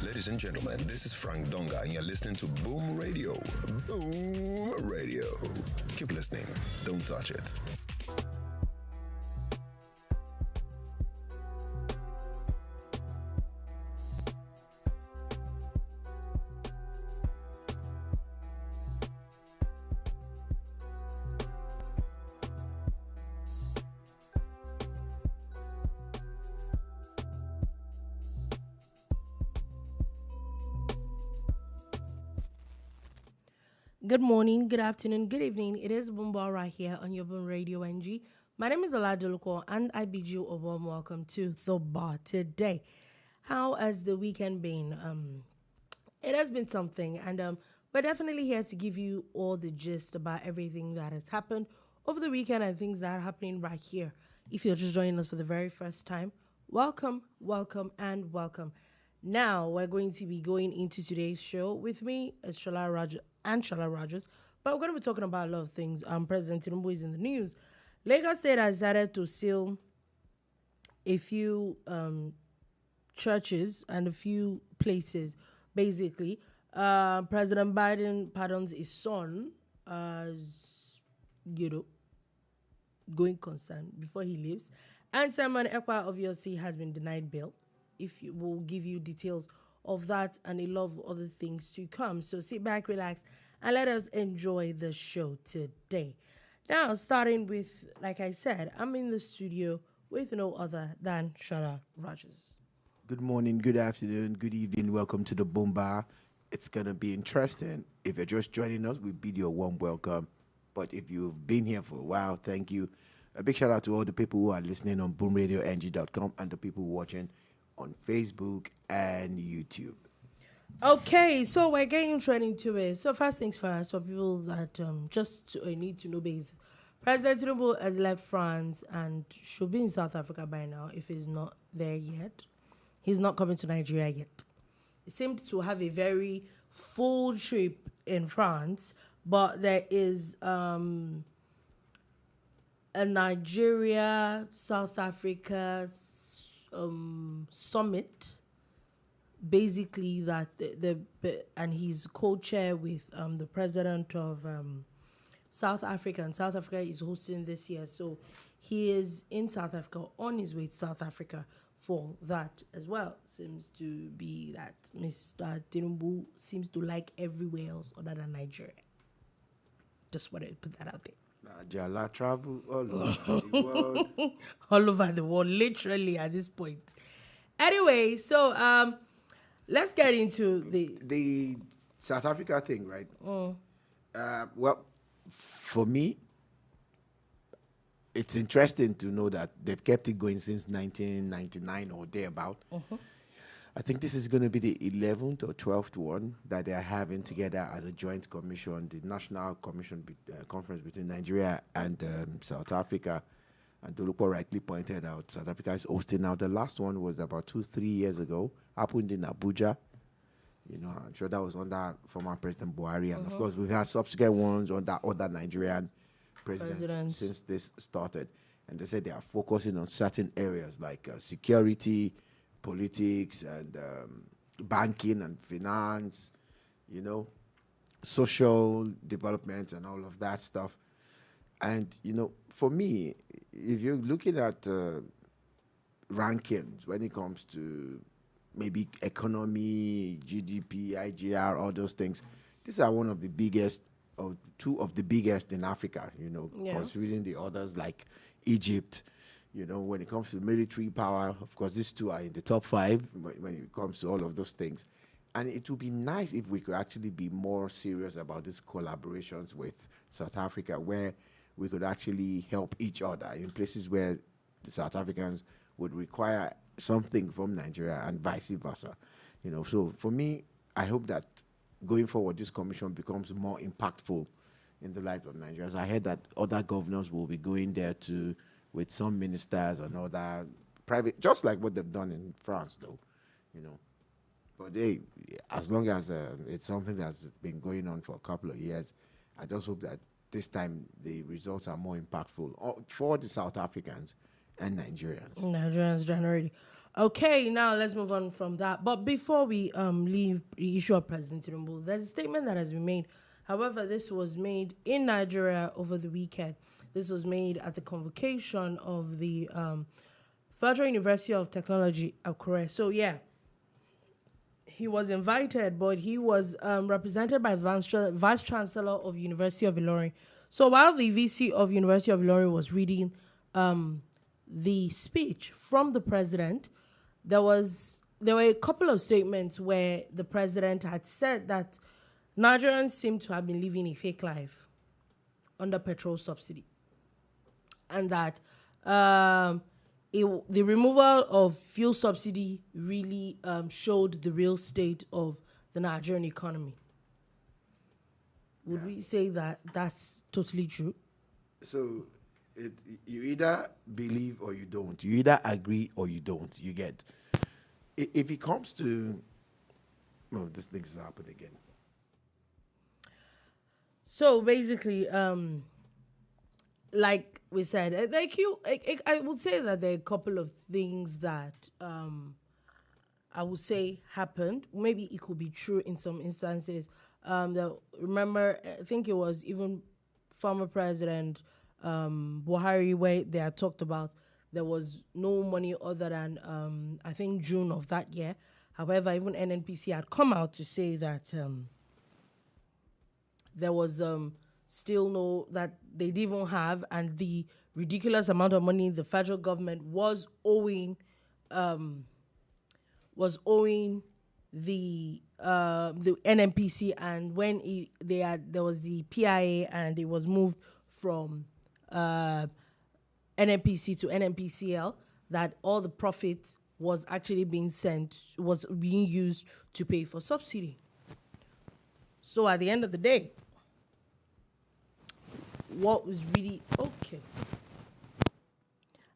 Ladies and gentlemen, this is Frank Donga, and you're listening to Boom Radio. Boom Radio. Keep listening. Don't touch it. Good morning, good afternoon, good evening. It is Boomba right here on your Boom Radio NG. My name is Dolupo, and I bid you a warm welcome to the bar today. How has the weekend been? It has been something, and we're definitely here to give you all the gist about everything that has happened over the weekend and things that are happening right here. If you're just joining us for the very first time, welcome, welcome, and welcome. Now, we're going to be going into today's show with me, Shola Rogers, but we're going to be talking about a lot of things. President Tinubu is in the news. Lagos State has decided to seal a few churches and a few places. Basically, President Biden pardons his son as, going concern before he leaves. And Simon Ekpa obviously has been denied bail. If you will give you details of that and a lot of other things to come. So sit back, relax, and let us enjoy the show today. Now, starting with, like I said, I'm in the studio with no other than Shola Rogers. Good morning, good afternoon, good evening. Welcome to the Boom Bar. It's going to be interesting. If you're just joining us, we bid you a warm welcome. But if you've been here for a while, thank you. A big shout out to all the people who are listening on boomradiong.com and the people watching on Facebook and YouTube. Okay, so we're getting straight into it. So first things first, for people that need to know base, President Tinubu has left France and should be in South Africa by now if he's not there yet. He's not coming to Nigeria yet. He seemed to have a very full trip in France, but there is a Nigeria, South Africa summit, basically that and he's co-chair with the president of South Africa, and South Africa is hosting this year, so he is in South Africa, on his way to South Africa for that as well. Seems to be that Mr. Tinubu seems to like everywhere else other than Nigeria. Just wanted to put that out there. Jala travel all over the world. All over the world, literally at this point. Anyway, so let's get into the South Africa thing, right? Well, for me, it's interesting to know that they've kept it going since 1999 or thereabout. I think this is going to be the 11th or 12th one that they are having together as a joint commission, the National Commission Conference between Nigeria and South Africa. And Dolupo rightly pointed out, South Africa is hosting now. The last one was about 2-3 years ago, happened in Abuja. I'm sure that was under former President Buhari. And, of course, we've had subsequent ones under other Nigerian presidents since this started. And they said they are focusing on certain areas like security, politics, and banking and finance, social development and all of that stuff. And, for me, if you're looking at rankings when it comes to maybe economy, GDP, IGR, all those things, these are one of the biggest, or two of the biggest in Africa, considering the others like Egypt. When it comes to military power, of course, these two are in the top 5 when it comes to all of those things. And it would be nice if we could actually be more serious about these collaborations with South Africa, where we could actually help each other in places where the South Africans would require something from Nigeria and vice versa. So for me, I hope that going forward, this commission becomes more impactful in the light of Nigeria. As I heard that other governors will be going there too, with some ministers and other private, just like what they've done in France, though, But as long as it's something that's been going on for a couple of years, I just hope that this time the results are more impactful for the South Africans and Nigerians. Nigerians generally. Okay, now let's move on from that. But before we leave the issue of President Tinubu, there's a statement that has been made. However, this was made in Nigeria over the weekend. This was made at the convocation of the Federal University of Technology, Akure. So, yeah, he was invited, but he was represented by the Vice Chancellor of University of Ilorin. So while the VC of University of Ilorin was reading the speech from the president, there were a couple of statements where the president had said that Nigerians seem to have been living a fake life under petrol subsidy, and that the removal of fuel subsidy really showed the real state of the Nigerian economy. Would we say that that's totally true? So you either believe or you don't. You either agree or you don't. You get. If it comes to, this thing's happened again. So basically, like we said, I would say that there are a couple of things that I would say happened. Maybe it could be true in some instances. Remember, I think it was even former President Buhari, where they had talked about there was no money other than, I think, June of that year. However, even NNPC had come out to say that there was still no, that they didn't even have, and the ridiculous amount of money the federal government was owing the NNPC, and when there was the PIA and it was moved from NNPC to NNPCL, that all the profit was actually being used to pay for subsidy. So at the end of the day, what was really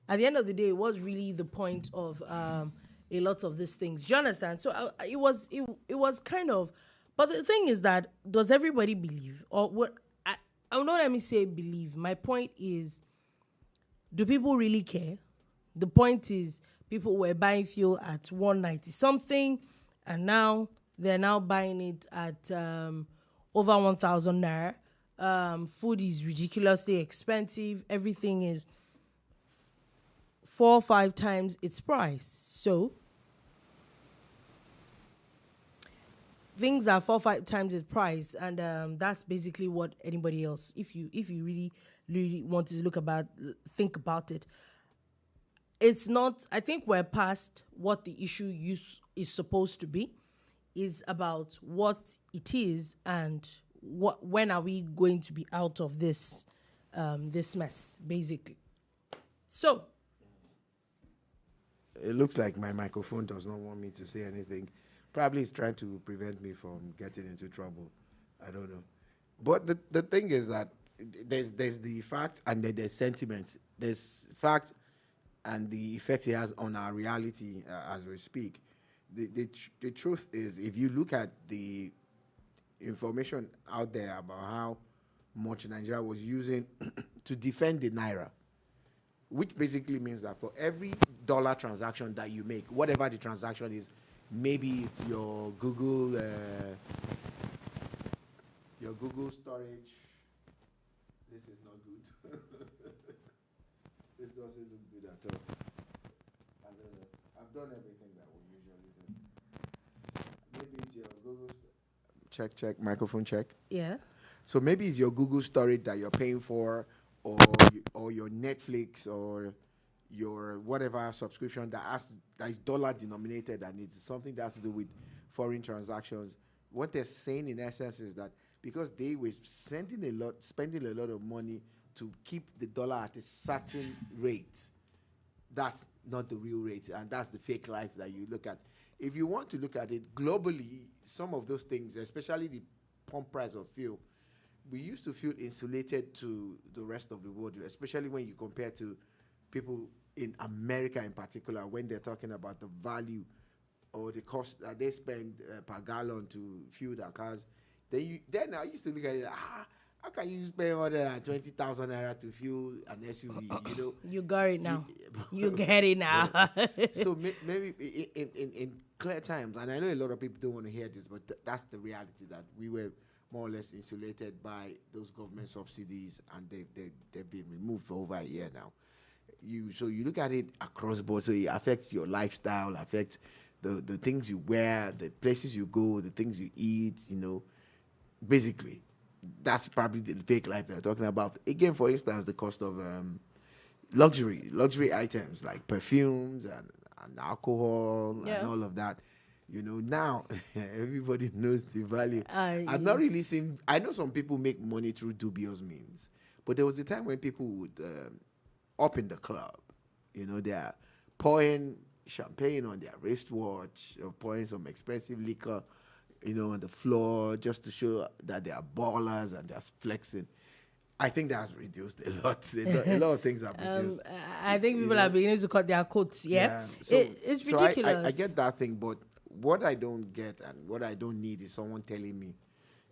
At the end of the day, it was really the point of a lot of these things. Do you understand? So it was kind of, but the thing is that, does everybody believe? Or what? I don't let me say believe. My point is, do people really care? The point is, people were buying fuel at 190 something, and now they're now buying it at over 1,000 naira. Food is ridiculously expensive. Everything is 4 or 5 times its price. So things are 4 or 5 times its price, and that's basically what anybody else. If you really want to think about it, it's not. I think we're past what the issue is supposed to be. Is about what it is and when are we going to be out of this this mess, basically. So it looks like my microphone does not want me to say anything. Probably it's trying to prevent me from getting into trouble. I don't know. But the thing is that there's the fact and then there's sentiment. There's fact and the effect it has on our reality as we speak. The truth is, if you look at the information out there about how much Nigeria was using to defend the Naira, which basically means that for every dollar transaction that you make, whatever the transaction is, maybe it's your Google storage. This is not good. This doesn't look good at all. I don't know. I've done everything that we usually do. Maybe it's your Google. Check, microphone check. yeah. So maybe it's your Google storage that you're paying for, or your Netflix, or your whatever subscription that is dollar denominated, and it's something that has to do with foreign transactions. What they're saying in essence is that because they were spending a lot of money to keep the dollar at a certain rate, that's not the real rate, and that's the fake life that you look at. If you want to look at it globally, some of those things, especially the pump price of fuel, we used to feel insulated to the rest of the world, especially when you compare to people in America in particular, when they're talking about the value or the cost that they spend per gallon to fuel their cars. Then I used to look at it, how can you spend 120,000 naira to fuel an SUV? You got it now. You get it now. So maybe in clear times, and I know a lot of people don't want to hear this, but that's the reality, that we were more or less insulated by those government subsidies, and they've been removed for over a year now. So you look at it across the board, so it affects your lifestyle, affects the things you wear, the places you go, the things you eat, basically. That's probably the fake life they're talking about. Again, for instance, the cost of luxury items like perfumes and alcohol and all of that. Now everybody knows the value. I've not really seen. I know some people make money through dubious means, but there was a time when people would up in the club. They're pouring champagne on their wristwatch or pouring some expensive liquor, on the floor just to show that they are ballers and they're flexing. I think that's reduced a lot. A lot of things have reduced. I think people are beginning to cut their coats. Yeah. So, it's ridiculous. So I get that thing, but what I don't get and what I don't need is someone telling me.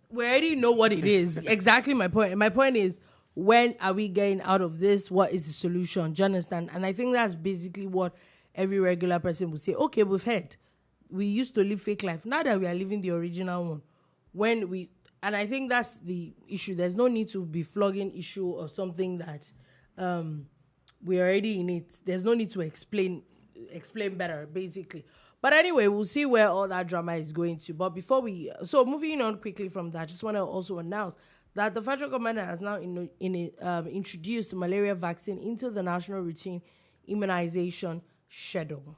We already know what it is. Exactly my point. My point is, when are we getting out of this? What is the solution? Do you understand? And I think that's basically what every regular person would say. Okay, we've heard. We used to live fake life. Now that we are living the original one, and I think that's the issue. There's no need to be flogging issue or something that we're already in it. There's no need to explain better, basically. But anyway, we'll see where all that drama is going to. But so moving on quickly from that, I just want to also announce that the federal government has now introduced malaria vaccine into the national routine immunization schedule.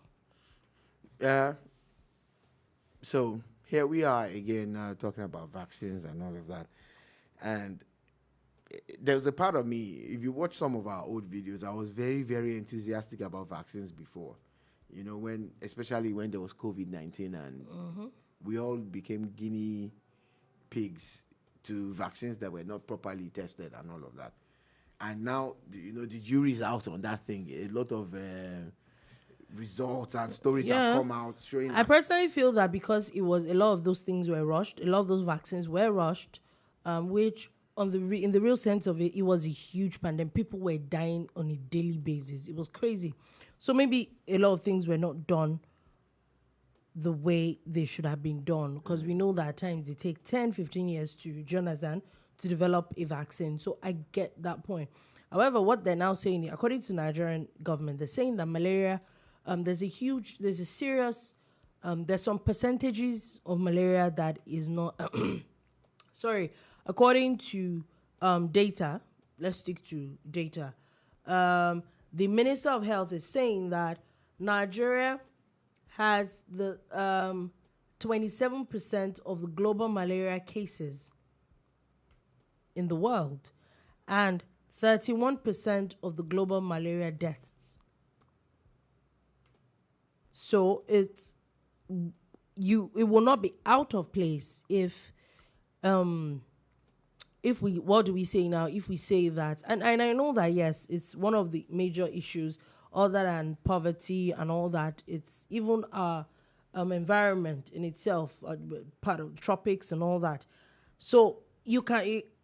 So here we are again talking about vaccines and all of that. And there's a part of me, if you watch some of our old videos, I was very, very enthusiastic about vaccines before. Especially when there was COVID-19 and we all became guinea pigs to vaccines that were not properly tested and all of that. And now, the jury's out on that thing. A lot of results and stories have come out showing. I personally feel that because a lot of those things were rushed, a lot of those vaccines were rushed, which in the real sense of it was a huge pandemic. People were dying on a daily basis. It was crazy. So maybe a lot of things were not done the way they should have been done, because we know that at times they take 10, 15 years to develop a vaccine. So I get that point. However, what they're now saying, according to Nigerian government, they're saying that malaria, there's some percentages of malaria that is not, according to data, let's stick to data. The Minister of Health is saying that Nigeria has the 27% of the global malaria cases in the world and 31% of the global malaria deaths. So it will not be out of place if what do we say now? If we say that, and I know that yes, it's one of the major issues, other than poverty and all that. It's even our environment in itself, part of tropics and all that. So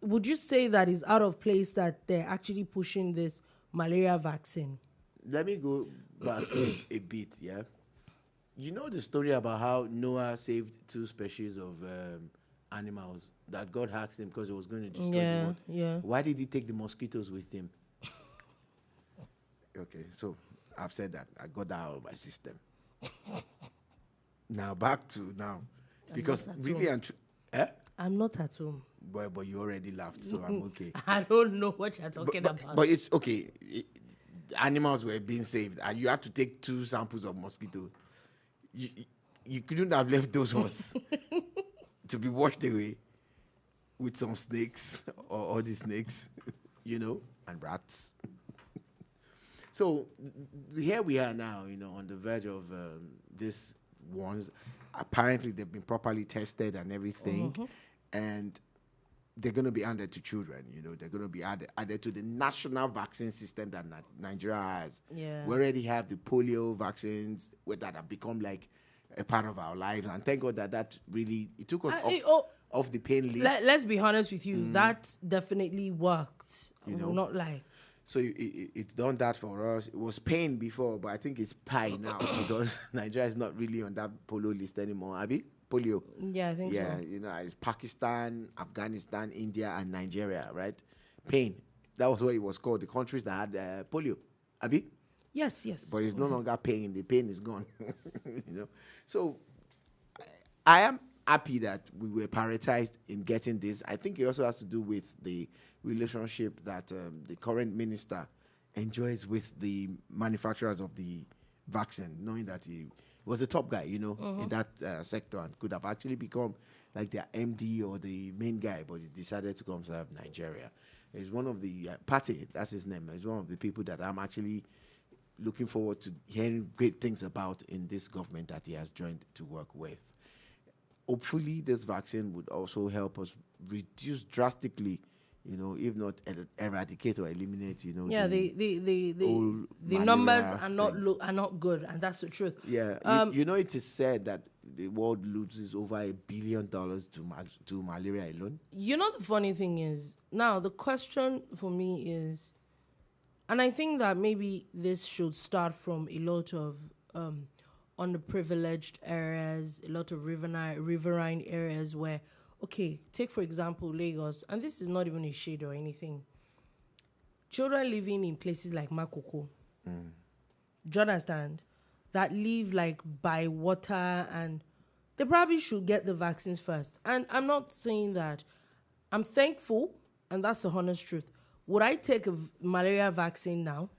would you say that it's out of place that they're actually pushing this malaria vaccine? Let me go back a bit, yeah. You know the story about how Noah saved 2 species of animals that God asked him because he was going to destroy the world? Yeah. Why did he take the mosquitoes with him? Okay, so I've said that. I got that out of my system. Now, back to now. Because really and I'm not at home. But you already laughed, so I'm okay. I don't know what you're talking about. But it's okay. Animals were being saved, and you had to take 2 samples of mosquitoes. You couldn't have left those ones to be washed away with some snakes or all the snakes, and rats. So here we are now, on the verge of these ones. Apparently, they've been properly tested and everything, and they're going to be added to children. They're going to be added to the national vaccine system that Nigeria has. Yeah. We already have the polio vaccines that have become like a part of our lives, and thank God that really it took us off the pain list. Let's be honest with you, that definitely worked. I will not lie. So it's done that for us. It was pain before, but I think it's pie now because Nigeria is not really on that polio list anymore. Abi? Polio. Yeah, I think so. Yeah, it's Pakistan, Afghanistan, India, and Nigeria, right? Pain. That was what it was called. The countries that had polio. Abi? Yes. But it's no longer pain. The pain is gone. So I am happy that we were prioritized in getting this. I think it also has to do with the relationship that the current minister enjoys with the manufacturers of the vaccine, knowing that he was a top guy, in that sector and could have actually become like their MD or the main guy, but he decided to come serve Nigeria. He's one of the party, that's his name. He's one of the people that I'm actually looking forward to hearing great things about in this government that he has joined to work with. Hopefully, this vaccine would also help us reduce drastically, if not eradicate or eliminate, the numbers are not good, and that's the truth. Yeah, it is said that the world loses over $1 billion to malaria alone. The funny thing is, now the question for me is, and I think that maybe this should start from a lot of underprivileged areas, a lot of riverine areas where, okay, take for example Lagos, and this is not even a shade or anything. Children living in places like Makoko, do you understand? That live like by water, and they probably should get the vaccines first. And I'm not saying that. I'm thankful, and that's the honest truth. Would I take a malaria vaccine now?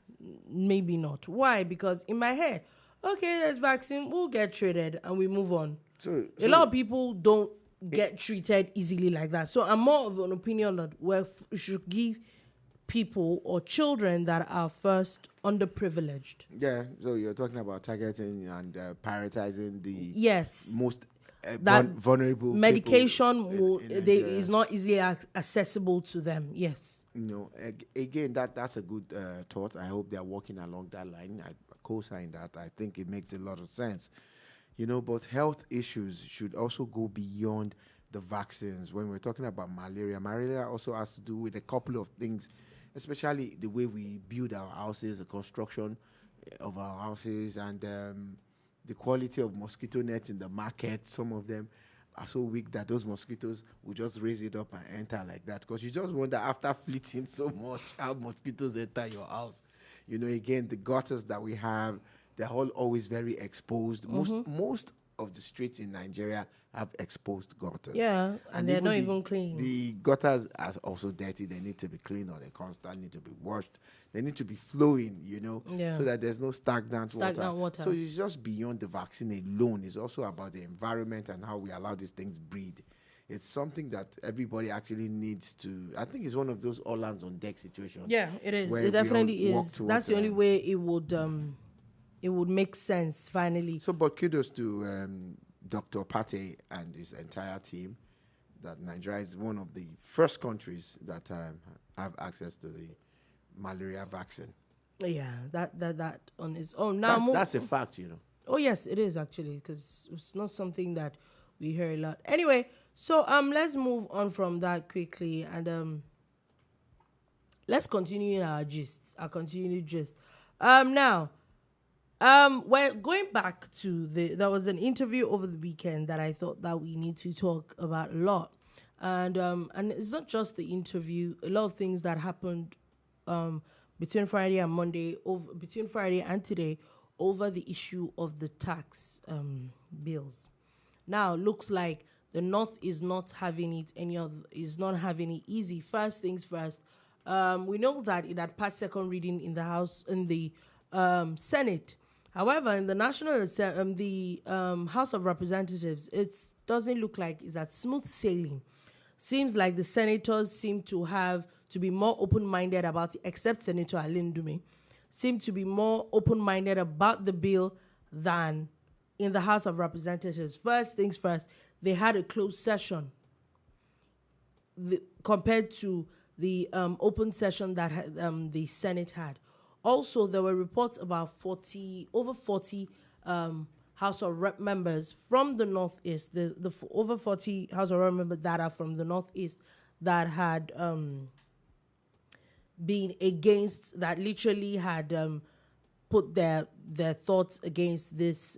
Maybe not. Why? Because in my head, okay, there's vaccine, we'll get treated and we move on. So a lot of people don't get treated easily like that. So I'm more of an opinion that we should give people or children that are first underprivileged. Yeah, so you're talking about targeting and prioritizing the most vulnerable medication is not easily accessible to them. Yes. Again, that's a good thought. I hope they're working along that line. I co-sign that. I think it makes a lot of sense. But health issues should also go beyond the vaccines. When we're talking about malaria also has to do with a couple of things, especially the way we build our houses, the construction of our houses, and the quality of mosquito nets in the market. Some of them are so weak that those mosquitoes will just raise it up and enter like that. Because you just wonder, after fleeting so much, how mosquitoes enter your house. Again, the gutters that we have, they're all always very exposed. Most of the streets in Nigeria have exposed gutters. Yeah, and they're not even clean. The gutters are also dirty. They need to be cleaned, or they constantly need to be washed. They need to be flowing, so that there's no stagnant water. So it's just beyond the vaccine alone. It's also about the environment and how we allow these things breed. It's something that everybody actually needs to. I think it's one of those all hands on deck situations. Yeah, it is. It definitely is. That's the only way it would make sense finally. So, but kudos to Dr. Pate and his entire team. That Nigeria is one of the first countries that have access to the malaria vaccine. Yeah, that on its own. Now that's a fact, Oh yes, it is actually, because it's not something that we hear a lot. Anyway, so let's move on from that quickly, and let's continue our continued gist. Now, we're going back to there was an interview over the weekend that I thought that we need to talk about a lot, and it's not just the interview. A lot of things that happened between Friday and Monday, between Friday and today, over the issue of the tax bills. Now, looks like the North is not having it easy. First things first, we know that it had passed second reading in the House, in the Senate. However, in the House of Representatives, it doesn't look like it's at smooth sailing. Seems like the senators seem to be more open-minded about it, except Senator Alindume, seem to be more open-minded about the bill than in the House of Representatives. First things first, they had a closed session compared to the open session that the Senate had. Also, there were reports about over 40 House of Rep members from the Northeast, the over 40 House of Rep members that are from the Northeast that been against, that literally had put their thoughts against this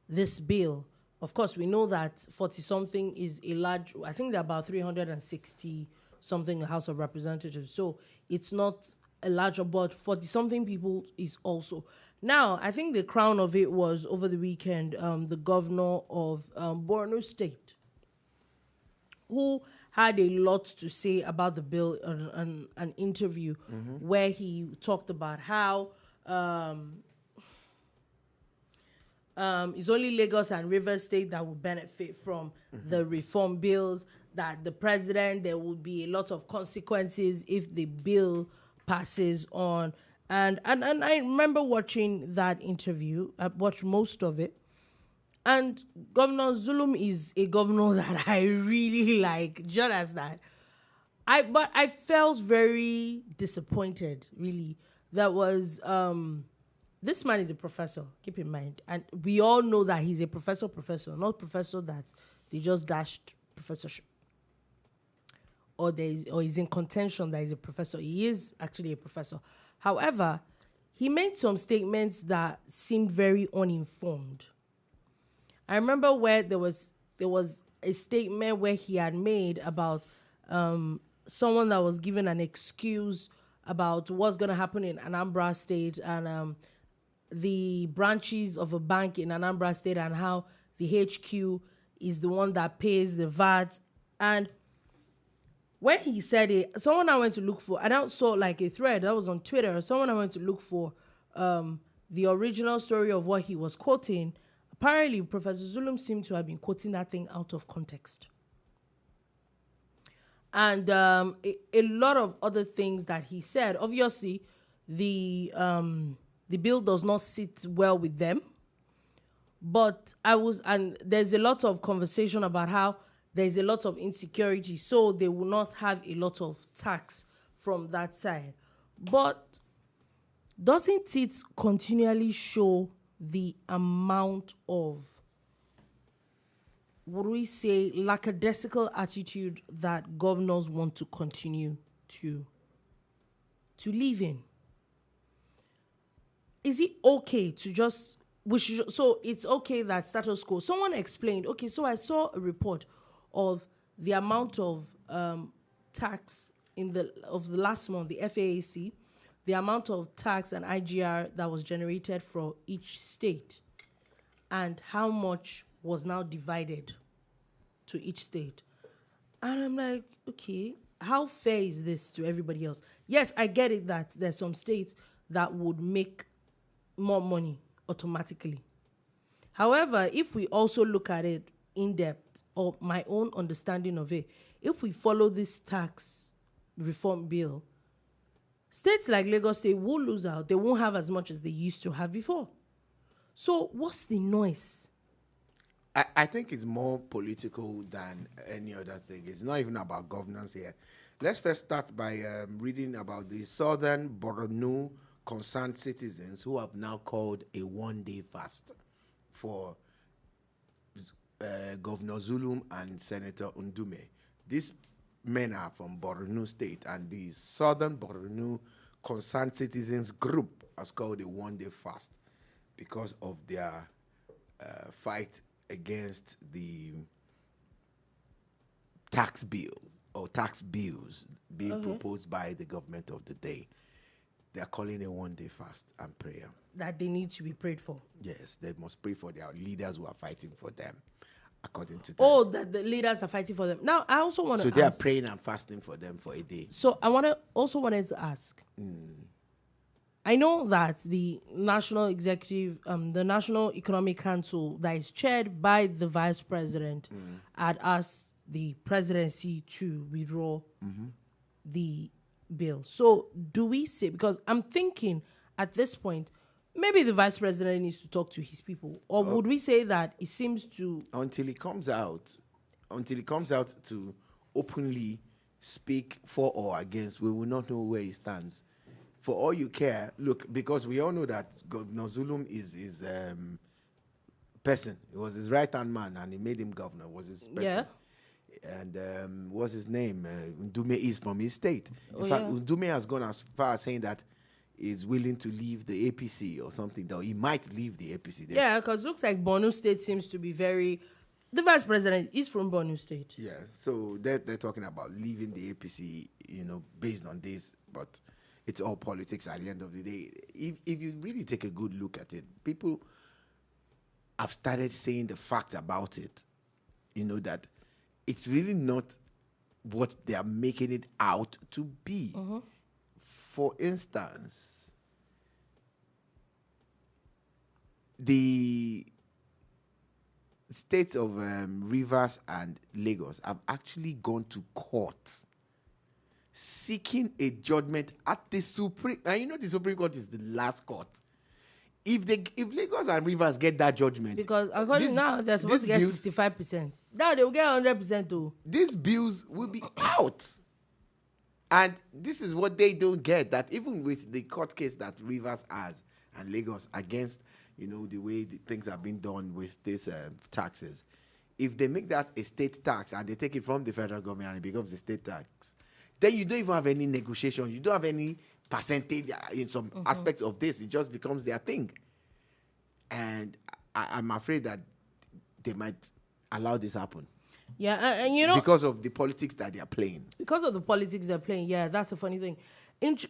this bill. Of course, we know that 40-something is a large, I think there are about 360-something in the House of Representatives. So it's not a larger, but 40-something people is also. Now, I think the crown of it was over the weekend, the governor of Borno State, who had a lot to say about the bill on an interview where he talked about how it's only Lagos and Rivers State that will benefit from the reform bills, that the president, there will be a lot of consequences if the bill passes on. And I remember watching that interview. I watched most of it. And Governor Zulum is a governor that I really like, just as that. But I felt very disappointed, really. That was, this man is a professor, keep in mind. And we all know that he's a professor, not professor that they just dashed professorship. Or he's in contention that he's a professor. He is actually a professor. However, he made some statements that seemed very uninformed. I remember where there was a statement where he had made about someone that was given an excuse about what's going to happen in Anambra State and the branches of a bank in Anambra State and how the HQ is the one that pays the VAT. And when he said it, someone I went to look for, and I saw like a thread that was on Twitter, someone I went to look for the original story of what he was quoting. Apparently, Professor Zulum seemed to have been quoting that thing out of context. And a lot of other things that he said. Obviously, the bill does not sit well with them. But there's a lot of conversation about how there's a lot of insecurity, so they will not have a lot of tax from that side. But doesn't it continually show the amount of, what do we say, lackadaisical attitude that governors want to continue to live in? Is it okay to just, so it's okay that status quo? Someone explained, okay, so I saw a report of the amount of tax of the last month, the FAAC, the amount of tax and IGR that was generated for each state, and how much was now divided to each state. And I'm like, okay, how fair is this to everybody else? Yes, I get it that there's some states that would make more money automatically. However, if we also look at it in depth, or my own understanding of it, if we follow this tax reform bill, states like Lagos State will lose out. They won't have as much as they used to have before. So what's the noise? I think it's more political than any other thing. It's not even about governance here. Let's first start by reading about the Southern Borno concerned citizens who have now called a one-day fast for Governor Zulum and Senator Ndume. These men are from Borno State, and the Southern Borno Concerned Citizens Group has called a one-day fast because of their fight against the tax bill or tax bills being proposed by the government of the day. They are calling a one-day fast and prayer. That they need to be prayed for. Yes, they must pray for their leaders who are fighting for them, according to them. Oh, that the leaders are fighting for them. Now, I also want to ask. So they are praying and fasting for them for a day. So I wanted to ask. I know that the National Executive, the National Economic Council that is chaired by the Vice President had asked the presidency to withdraw the bill. So do we say, because I'm thinking at this point, maybe the Vice President needs to talk to his people, or would we say that it seems to... Until he comes out to openly speak for or against, we will not know where he stands. For all you care, look, because we all know that Governor Zulum is his person. It was his right-hand man, and he made him governor. It was his person. Yeah. And what's his name? Ndume is from his state. In fact, Ndume has gone as far as saying that he's willing to leave the APC or something, though he might leave the APC. Yeah, because looks like Borno State seems to be very... The vice president is from Borno State. Yeah, so they're talking about leaving the APC, based on this, but it's all politics at the end of the day. If you really take a good look at it, people have started saying the fact about it, that it's really not what they are making it out to be. For instance, the states of Rivers and Lagos have actually gone to court seeking a judgment at the Supreme. And the Supreme Court is the last court. If Lagos and Rivers get that judgment, because according now they're supposed to get 65%. Now they will get 100% too. These bills will be out. And this is what they don't get, that even with the court case that Rivers has and Lagos against, the way things have been done with these taxes, if they make that a state tax and they take it from the federal government and it becomes a state tax, then you don't even have any negotiation. You don't have any percentage in some aspects of this. It just becomes their thing. And I'm afraid that they might allow this happen. Yeah, and because of the politics that they are playing. Because of the politics they're playing, yeah, that's a funny thing.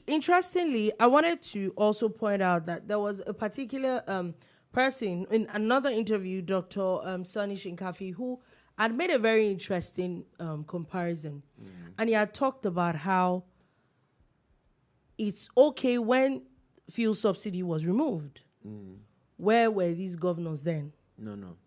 Interestingly, I wanted to also point out that there was a particular person in another interview, Dr. Sonny Shinkafi, who had made a very interesting comparison. And he had talked about how it's okay when fuel subsidy was removed. Where were these governors then? No.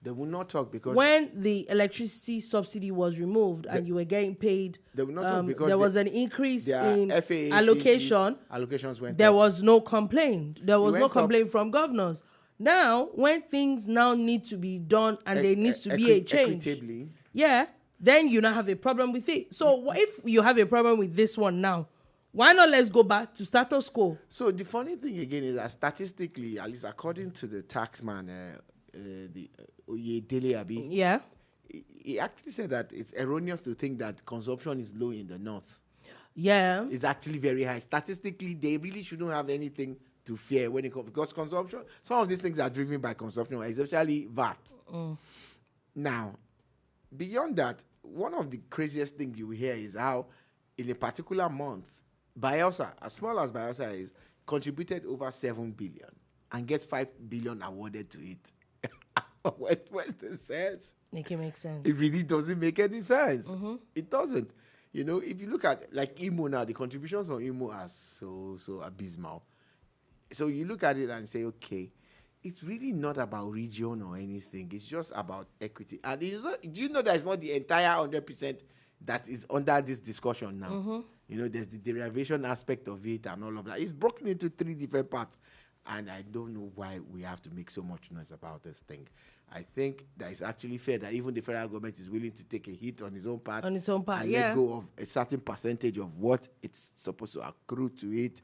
They will not talk because... When the electricity subsidy was removed and you were getting paid... They will not talk because... There was an increase in FCCPC allocation. Allocations went There up. was no complaint. There was no complaint from governors. Now, when things now need to be done and there needs to be a change... Equitably. Yeah, then you now have a problem with it. So if you have a problem with this one now, why not let's go back to status quo? So the funny thing again is that statistically, at least according to the taxman... Yeah. He actually said that it's erroneous to think that consumption is low in the north. Yeah. It's actually very high. Statistically, they really shouldn't have anything to fear when it comes, because consumption, some of these things are driven by consumption, especially VAT. Now, beyond that, one of the craziest things you hear is how in a particular month, Bayelsa, as small as Bayelsa is, contributed over 7 billion and gets 5 billion awarded to it. Where's the sense? Make it make sense. It really doesn't make any sense. It doesn't. If you look at like Imo now, the contributions from Imo are so abysmal. So you look at it and say, okay, it's really not about region or anything. It's just about equity. And do you know that it's not the entire 100% that is under this discussion now? There's the derivation aspect of it and all of that. It's broken into 3 different parts. And I don't know why we have to make so much noise about this thing. I think that it's actually fair that even the federal government is willing to take a hit on its own part. And let go of a certain percentage of what it's supposed to accrue to it.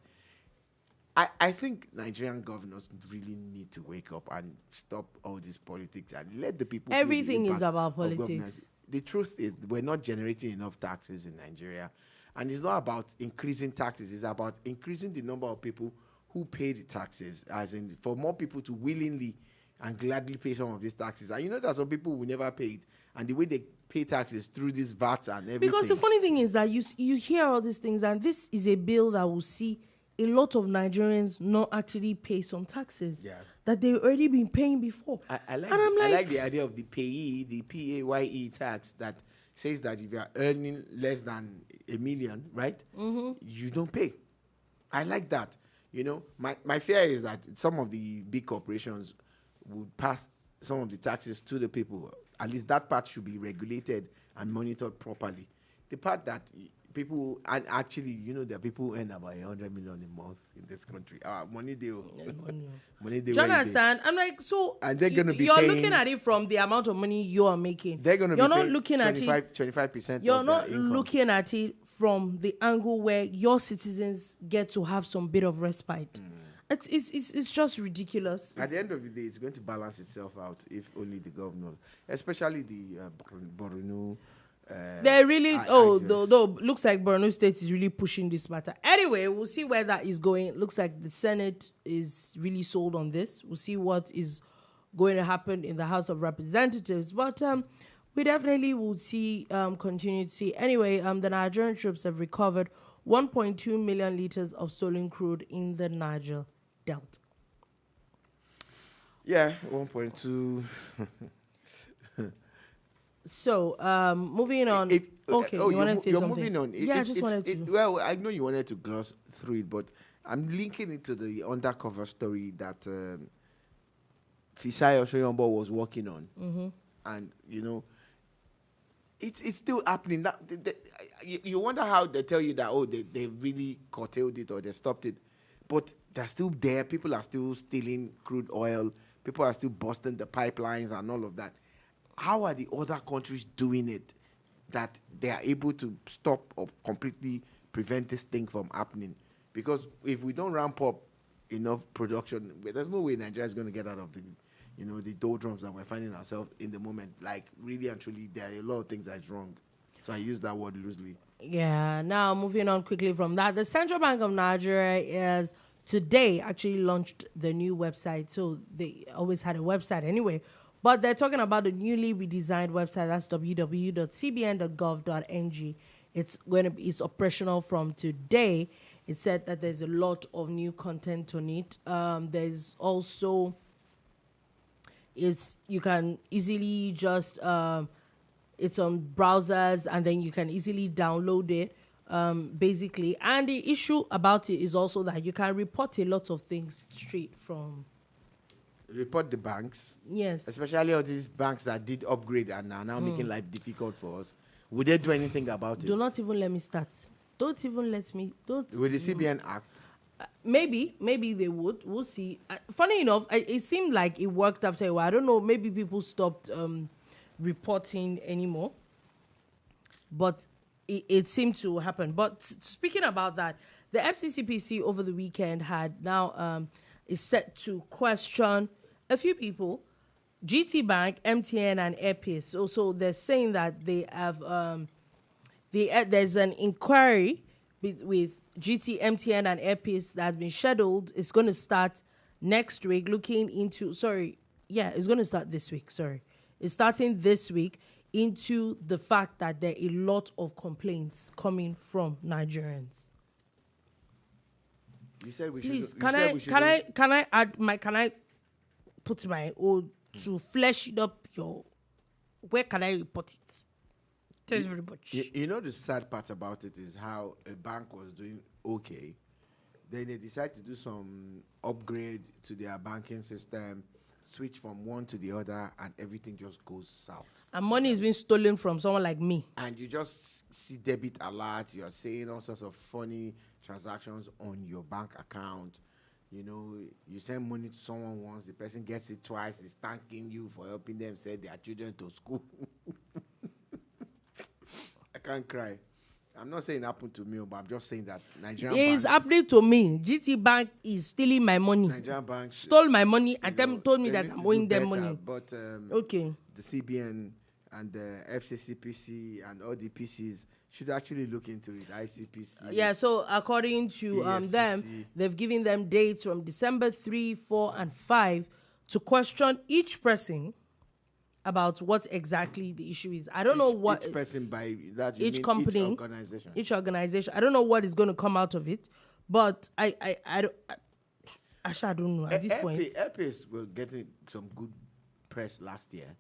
I think Nigerian governors really need to wake up and stop all this politics and let the people... Everything is about politics. The truth is we're not generating enough taxes in Nigeria. And it's not about increasing taxes. It's about increasing the number of people who pay the taxes, as in for more people to willingly and gladly pay some of these taxes. And that some people will never pay it. And the way they pay taxes through these VATs and everything. Because the funny thing is that you hear all these things, and this is a bill that will see a lot of Nigerians not actually pay some taxes that they've already been paying before. I like the idea of the payee, the PAYE tax that says that if you are earning less than 1 million, right, you don't pay. I like that. My fear is that some of the big corporations would pass some of the taxes to the people. At least that part should be regulated and monitored properly. The part that people, and actually, there are people who earn about 100 million a month in this country. Money deal. Money deal. Do you understand? I'm like, so and they're going to be you're looking at it from the amount of money you are making. They're going to be not looking 25% You're of not their income. looking at it from the angle where your citizens get to have some bit of respite. It's just ridiculous. At the end of the day, it's going to balance itself out if only the governors, especially the Borno. They're really though looks like Borno State is really pushing this matter. Anyway, we'll see where that is going. Looks like the Senate is really sold on this. We'll see what is going to happen in the House of Representatives. But we definitely will see continue to see. Anyway, the Nigerian troops have recovered 1.2 million liters of stolen crude in the Niger Delta. Yeah, 1.2. So, moving on. You wanted to say something? Moving on. I just wanted to. Well, I know you wanted to gloss through it, but I'm linking it to the undercover story that Fisai Osoyombo was working on. Mm-hmm. And, it's still happening. You wonder how they tell you that, they really curtailed it or they stopped it. But they're still there. People are still stealing crude oil. People are still busting the pipelines and all of that. How are the other countries doing it that they are able to stop or completely prevent this thing from happening? Because if we don't ramp up enough production, there's no way Nigeria is going to get out of the doldrums that we're finding ourselves in the moment. Like, really and truly, there are a lot of things that's wrong. So I use that word loosely. Yeah. Now, moving on quickly from that, the Central Bank of Nigeria has today actually launched the new website. So they always had a website anyway. But they're talking about the newly redesigned website. That's www.cbn.gov.ng. It's operational from today. It said that there's a lot of new content on it. There's also you can easily just it's on browsers and then you can easily download it. Basically, and the issue about it is also that you can report a lot of things straight from. Report the banks. Yes. Especially all these banks that did upgrade and are now making life difficult for us. Would they do anything about it? Do not even let me start. Don't even let me. Don't. With the CBN Act? Maybe they would. We'll see. Funny enough, it seemed like it worked after a while. I don't know. Maybe people stopped reporting anymore. But it seemed to happen. But speaking about that, the FCCPC over the weekend had now is set to question a few people, GT Bank, MTN, and Airpeace. Also, they're saying that they have there's an inquiry with GT, MTN, and Airpeace that has been scheduled. It's going to start next week. It's going to start this week. It's starting this week into the fact that there are a lot of complaints coming from Nigerians. You said we Please, should. can I put my own to flesh it up? Where can I report it? Thanks very much. You know the sad part about it is how a bank was doing okay, then they decide to do some upgrade to their banking system, switch from one to the other, and everything just goes south. And money is being stolen from someone like me. And you just see debit alerts. You are seeing all sorts of funny transactions on your bank account. You send money to someone once, the person gets it twice, is thanking you for helping them send their children to school. I can't cry. I'm not saying it happened to me, but I'm just saying that Nigerian banks... It's happening to me. GT Bank is stealing my money. Nigerian banks... Stole my money and told me that I'm owing them money. But okay. The CBN and the FCCPC and all the PCs should actually look into it. ICPC. Yeah, so according to them, they've given them dates from December 3, 4, and 5 to question each person about what exactly the issue is. I don't know what... Each person by that, you each mean company, each organization. Each organization. I don't know what is going to come out of it, but I don't know at this point. Airpeace were getting some good press last year,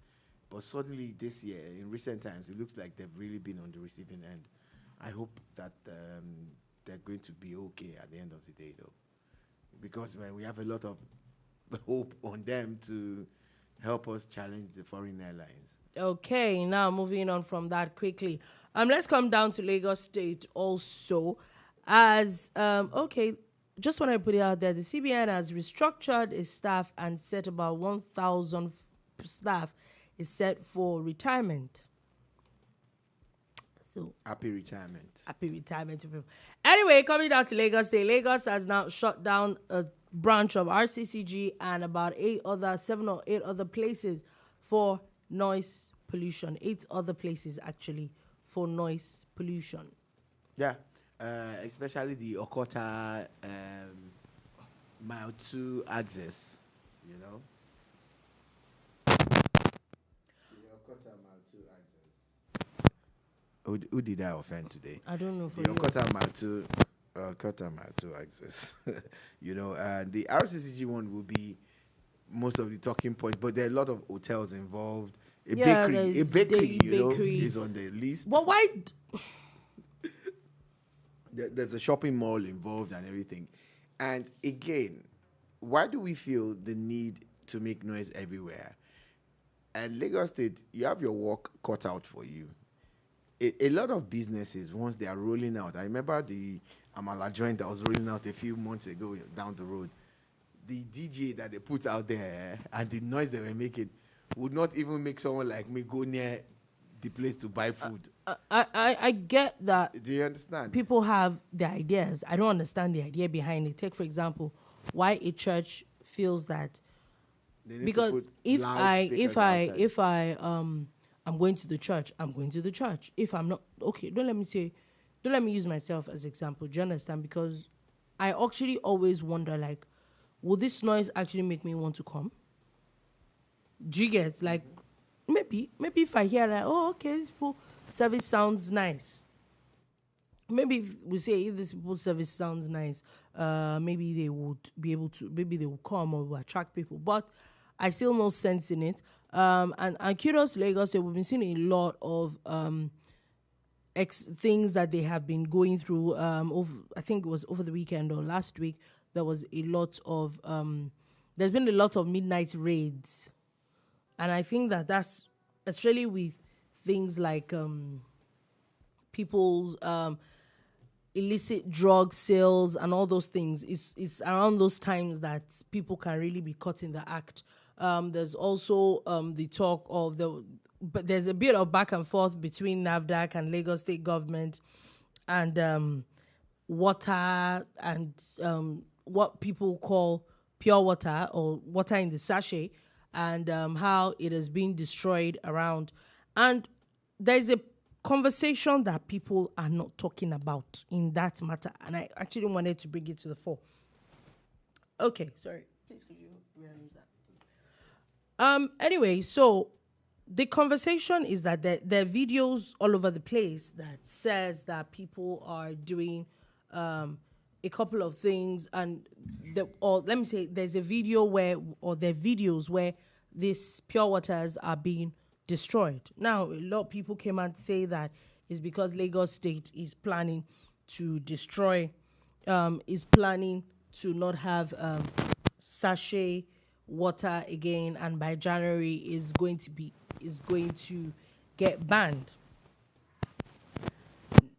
but suddenly this year, in recent times, it looks like they've really been on the receiving end. I hope that they're going to be okay at the end of the day, though, because we have a lot of hope on them to help us challenge the foreign airlines. Okay, now moving on from that quickly. Let's come down to Lagos State also. Just want to put it out there, the CBN has restructured its staff and set about 1,000 staff is set for retirement. So happy retirement. Happy retirement to people. Anyway, coming down to Lagos State, Lagos has now shut down a branch of RCCG and about 7 or 8 other places for noise pollution. 8 other places actually for noise pollution. Yeah, especially the Okota Mile 2 axis, you know. The Okota Mile 2 axis. Who did I offend today? I don't know. The Okota Mile 2 axis. You know, the RCCG one will be most of the talking points, but there are a lot of hotels involved. A bakery, is on the list. But why? There's a shopping mall involved and everything. And again, why do we feel the need to make noise everywhere? And Lagos State, you have your work cut out for you. A lot of businesses, once they are rolling out, I remember the Amala joint that was rolling out a few months ago down the road. The DJ that they put out there and the noise they were making would not even make someone like me go near the place to buy food. I get that. Do you understand? People have their ideas. I don't understand the idea behind it. Take, for example, why a church feels that. Because if I'm going to the church, I'm going to the church. If I'm not, okay, don't let me use myself as example. Do you understand? Because I actually always wonder, like, will this noise actually make me want to come? Do you get, like, maybe if I hear like, oh, okay, this people service sounds nice. Maybe if we say if this people's service sounds nice, maybe they would be able to, maybe they will come or will attract people. But I still no sense in it. And kudos to Lagos, we've been seeing a lot of things that they have been going through. I think it was over the weekend or last week. There was a lot of there's been a lot of midnight raids, and I think that's especially with things like people's illicit drug sales and all those things. It's around those times that people can really be caught in the act. There's also the talk of but there's a bit of back and forth between NAFDAC and Lagos State government and water and what people call pure water or water in the sachet and how it has been destroyed around. And there's a conversation that people are not talking about in that matter. And I actually wanted to bring it to the fore. Okay, sorry. Please could you rearrange that? Anyway, so the conversation is that there are videos all over the place that says that people are doing a couple of things, and or let me say, there's a video there are videos where these pure waters are being destroyed. Now, a lot of people came out to say that it's because Lagos State is planning to destroy, is planning to not have sachet water again, and by January is going to get banned.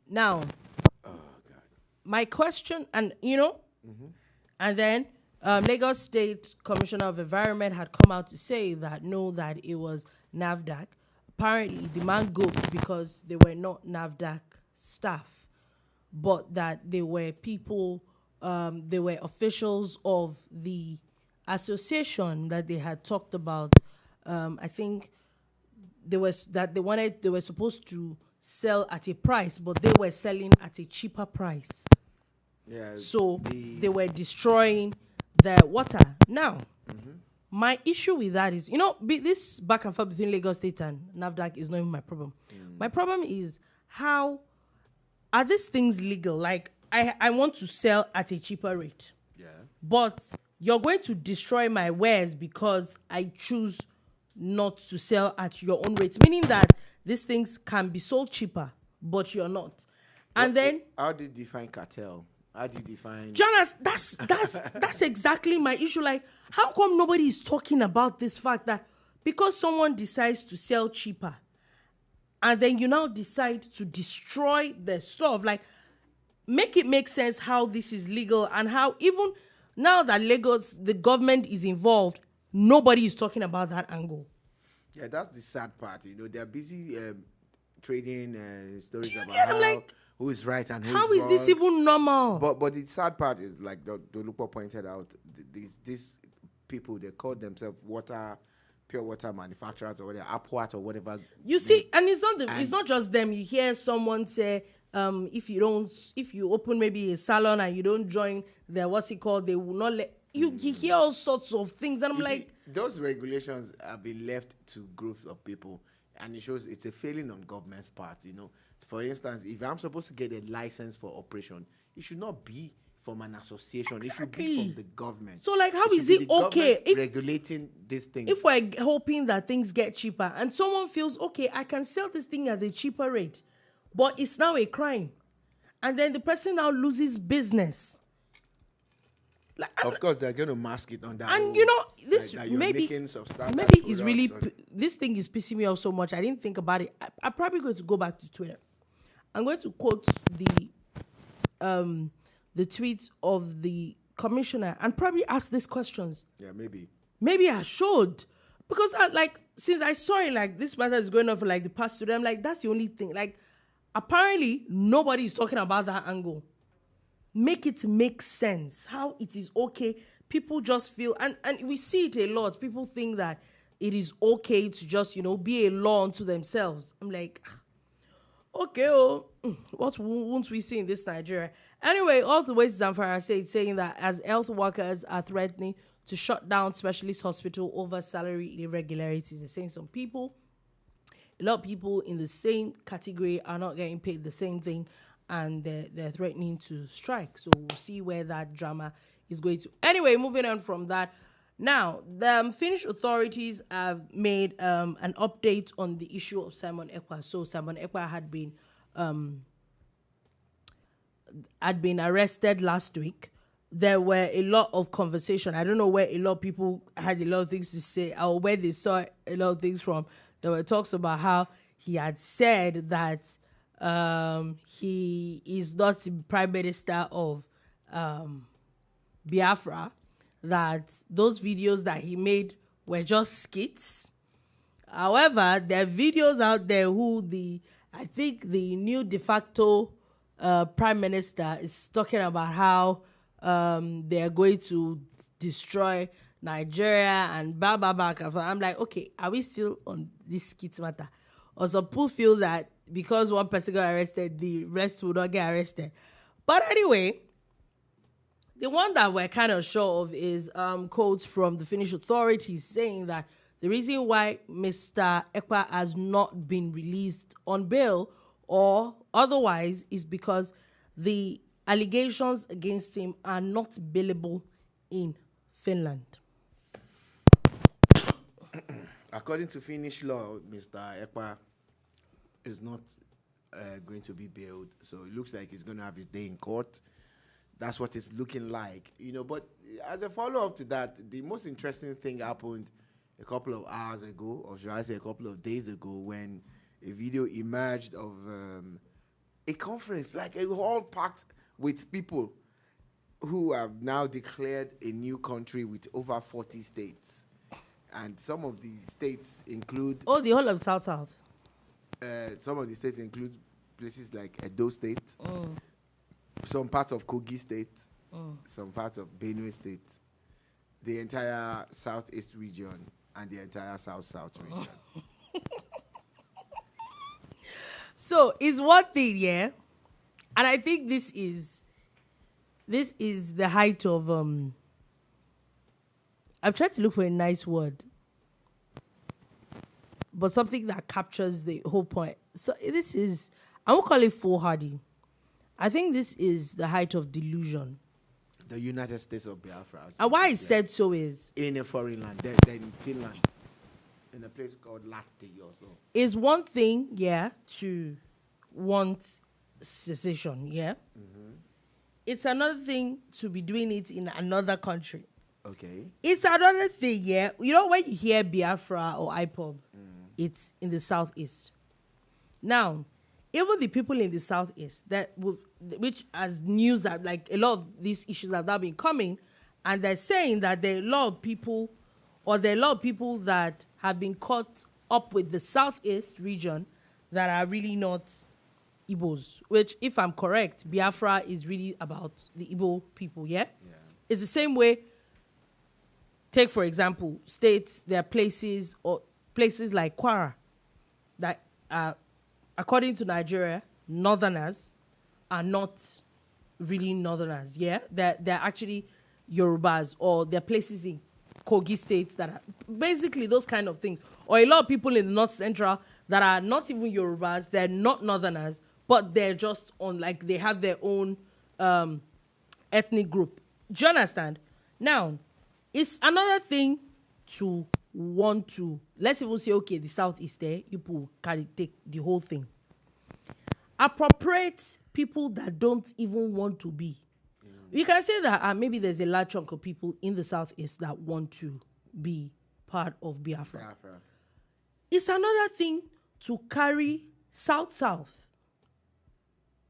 Now, my question, and and then Lagos State Commissioner of Environment had come out to say that no, that it was NAFDAC. Apparently, the man goofed because they were not NAFDAC staff, but that they were people, they were officials of the association that they had talked about. I think they were supposed to sell at a price, but they were selling at a cheaper price. Yeah. So they were destroying the water. Now, my issue with that is, this back and forth between Lagos State and NAFDAC is not even my problem. My problem is, how are these things legal? Like, I want to sell at a cheaper rate. Yeah. But you're going to destroy my wares because I choose not to sell at your own rates, meaning that these things can be sold cheaper, but you're not. And then, how do you define cartel? How do you define? Jonas, that's exactly my issue. Like, how come nobody is talking about this fact that because someone decides to sell cheaper, and then you now decide to destroy the stuff? Like, make it make sense how this is legal, and how even now that Lagos, the government is involved, nobody is talking about that angle. Yeah, that's the sad part. They're busy trading stories about how who is right and who How is is wrong. this even normal? But the sad part is, like Dolupo pointed out, these people, they call themselves pure water manufacturers or whatever, Upwat or whatever. You see, and it's not just them. You hear someone say, if you open maybe a salon and you don't join their what's it called, they will not let you. You hear all sorts of things, and I'm like, those regulations have been left to groups of people, and it shows it's a failing on government's part. For instance, if I'm supposed to get a license for operation, it should not be from an association. Exactly. It should be from the government. So, like, how is it okay if regulating this thing? If we're hoping that things get cheaper and someone feels, okay, I can sell this thing at a cheaper rate, but it's now a crime, and then the person now loses business. Of course, they're going to mask it on that. And this maybe is really this thing is pissing me off so much. I didn't think about it. I'm probably going to go back to Twitter. I'm going to quote the tweets of the commissioner and probably ask these questions. Yeah, maybe. Maybe I should, because since I saw it, like, this matter is going on for like the past 2 days, I'm like, that's the only thing. Like, apparently nobody is talking about that angle. Make it make sense. How it is okay. People just feel, and we see it a lot. People think that it is okay to just, be a law unto themselves. I'm like, okay, what won't we see in this Nigeria? Anyway, all the way to Zamfara saying that as health workers are threatening to shut down specialist hospital over salary irregularities, they're saying a lot of people in the same category are not getting paid the same thing, and they're threatening to strike. So we'll see where that drama is going to. Anyway, moving on from that. Now, the Finnish authorities have made an update on the issue of Simon Ekpa. So Simon Ekpa had been arrested last week. There were a lot of conversation. I don't know where a lot of people had a lot of things to say or where they saw a lot of things from. There were talks about how he had said that he is not the prime minister of Biafra, that those videos that he made were just skits. However, there are videos out there I think the new de facto prime minister is talking about how they are going to destroy Nigeria and blah, blah, blah. I'm like, okay, are we still on this skit matter? Or some people feel that because one person got arrested, the rest will not get arrested. But anyway, the one that we're kind of sure of is quotes from the Finnish authorities saying that the reason why Mr. Ekpa has not been released on bail or otherwise is because the allegations against him are not bailable in Finland. According to Finnish law, Mr. Ekpa is not going to be bailed. So it looks like he's going to have his day in court. That's what it's looking like. But as a follow-up to that, the most interesting thing happened a couple of hours ago, or should I say a couple of days ago, when a video emerged of a conference, like a hall packed with people who have now declared a new country with over 40 states. And some of the states include... Oh, the whole of South. Some of the states include places like Edo State, some parts of Kogi State, some parts of Benue State, the entire Southeast region, and the entire South region. So it's one thing, yeah? And I think this is the height of... I'm trying to look for a nice word, but something that captures the whole point. So this is, I won't call it foolhardy. I think this is the height of delusion. The United States of Biafra. And why I said so is... in a foreign land, then in Finland, in a place called Lahti or so. Is one thing, yeah, to want secession, yeah? Mm-hmm. It's another thing to be doing it in another country. Okay. It's another thing, yeah. When you hear Biafra or IPOB, it's in the Southeast. Now, even the people in the Southeast, which as news that like a lot of these issues have now been coming, and they're saying that there are a lot of people, that have been caught up with the Southeast region that are really not Igbos, which, if I'm correct, Biafra is really about the Igbo people, yeah? It's the same way. Take, for example, states, there are places like Kwara that are, according to Nigeria, northerners are not really northerners, yeah? They're actually Yorubas, or there are places in Kogi states that are basically those kind of things. Or a lot of people in the North Central that are not even Yorubas, they're not northerners, but they're just on, like, they have their own ethnic group. Do you understand? Now, it's another thing to want to, let's even say, okay, the Southeast there, people can take the whole thing. Appropriate people that don't even want to be. You can say that maybe there's a large chunk of people in the Southeast that want to be part of Biafra. It's another thing to carry South-South.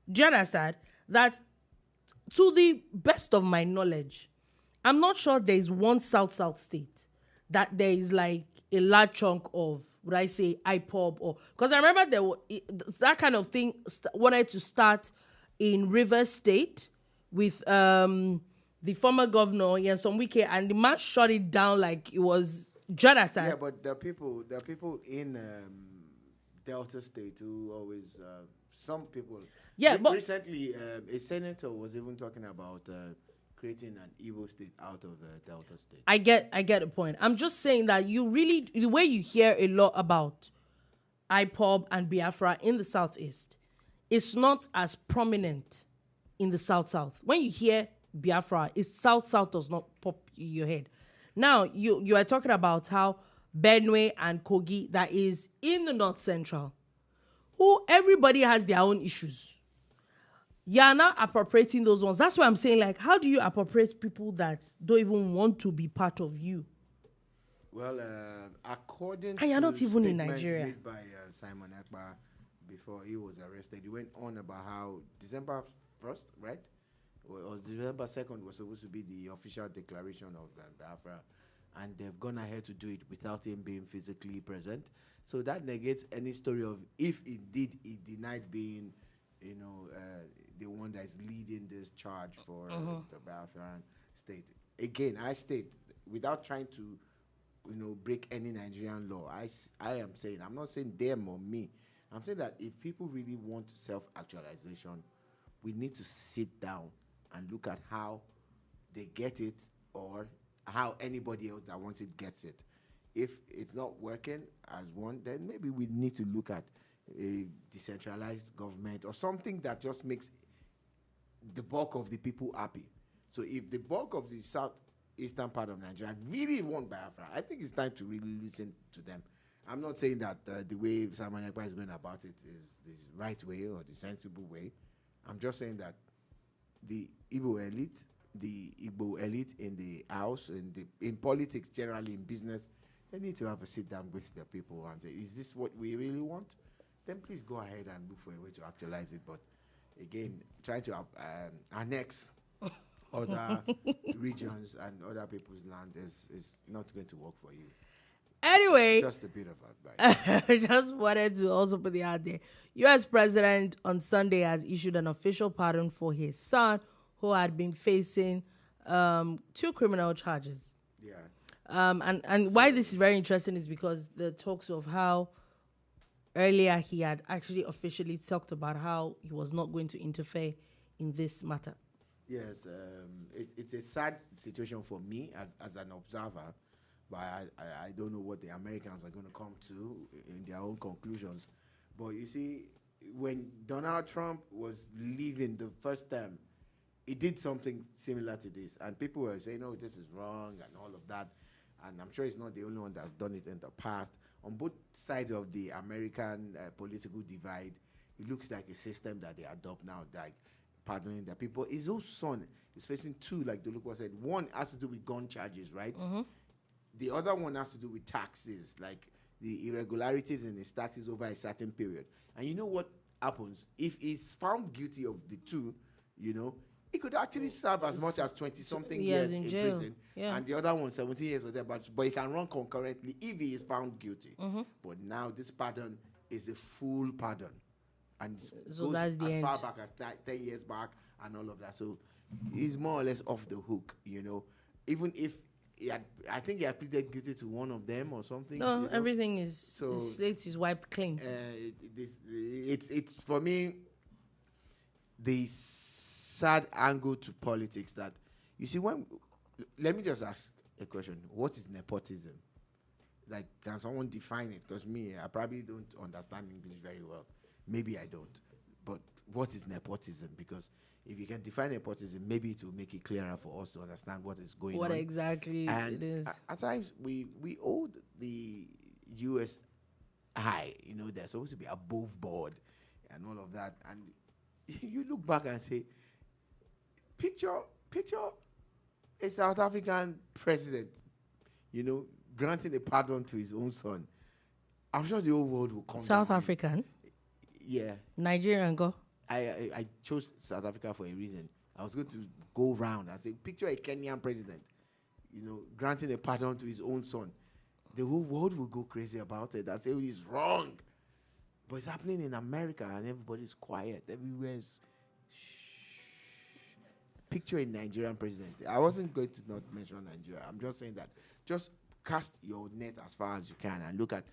Do you understand? That, to the best of my knowledge, I'm not sure there is one South-South state that there is like a large chunk of, would I say, IPOB, or, because I remember that kind of thing wanted to start in Rivers State with the former governor, Nyesom Wike, and the man shut it down like it was Jonathan. Yeah, but there are people in Delta State who always, some people. Yeah, but recently a senator was even talking about creating an Igbo state out of Delta State. I get the point. I'm just saying that the way you hear a lot about IPOB and Biafra in the Southeast, it's not as prominent in the South-South. When you hear Biafra, it's South-South does not pop in your head. Now, you are talking about how Benue and Kogi, that is in the North Central, who everybody has their own issues. You are not appropriating those ones. That's why I'm saying, like, how do you appropriate people that don't even want to be part of you? Well, according and you're to not even in statements Nigeria. made by Simon Ekpa before he was arrested, he went on about how December 1st, right? Or December 2nd was supposed to be the official declaration of Biafra, and they've gone ahead to do it without him being physically present. So that negates any story of if indeed he denied being, the one that is leading this charge for the Biafran state. Again, I state, without trying to, break any Nigerian law, I am saying, I'm not saying them or me, I'm saying that if people really want self-actualization, we need to sit down and look at how they get it, or how anybody else that wants it gets it. If it's not working as one, then maybe we need to look at a decentralized government or something that just makes the bulk of the people happy. So if the bulk of the southeastern part of Nigeria really want Biafra, I think it's time to really listen to them. I'm not saying that the way Simon Ekpa is going about it is the right way or the sensible way. I'm just saying that the Igbo elite in the house, in politics generally, in business, they need to have a sit down with their people and say, is this what we really want? Then please go ahead and look for a way to actualize it. But again, trying to annex other regions and other people's land is not going to work for you. Anyway, just a bit of advice. Just wanted to also put it out there. U.S. President on Sunday has issued an official pardon for his son, who had been facing 2 criminal charges. Yeah. And why this is very interesting is because the talks of how earlier he had actually officially talked about how he was not going to interfere in this matter. Yes, it's a sad situation for me as an observer, but I don't know what the Americans are going to come to in their own conclusions. But you see, when Donald Trump was leaving the first term, he did something similar to this, and people were saying, "No, this is wrong," and all of that. And I'm sure he's not the only one that's done it in the past. On both sides of the American political divide, it looks like a system that they adopt now, like pardoning their people. His own son is facing 2, like Dolupo said. One has to do with gun charges, right? Mm-hmm. The other one has to do with taxes, like the irregularities in his taxes over a certain period. And you know what happens? If he's found guilty of the 2, he could actually serve as much as 20-something years in prison. Yeah. And the other one, 17 years or thereabouts. But he can run concurrently if he is found guilty. Mm-hmm. But now this pardon is a full pardon and So goes that's the as end. far back as 10 years back and all of that. So he's more or less off the hook, even if I think he had pleaded guilty to one of them or something. No, everything is So, the slate is wiped clean. It's for me the sad angle to politics that you see let me just ask a question. What is nepotism? Like, can someone define it? Because I probably don't understand English very well. Maybe I don't. But what is nepotism? Because if you can define nepotism, maybe it will make it clearer for us to understand what is going on. What exactly it is. At times, we owed the U.S. high. They're supposed to be above board and all of that. And you look back and say, picture a South African president, granting a pardon to his own son. I'm sure the whole world will come. South African? Yeah. Nigerian, go. I chose South Africa for a reason. I was going to go round and say, picture a Kenyan president, granting a pardon to his own son. The whole world will go crazy about it and say, oh, he's wrong. But it's happening in America and everybody's quiet. Everywhere's picture a Nigerian president. I wasn't going to not mention Nigeria. I'm just saying that just cast your net as far as you can and look at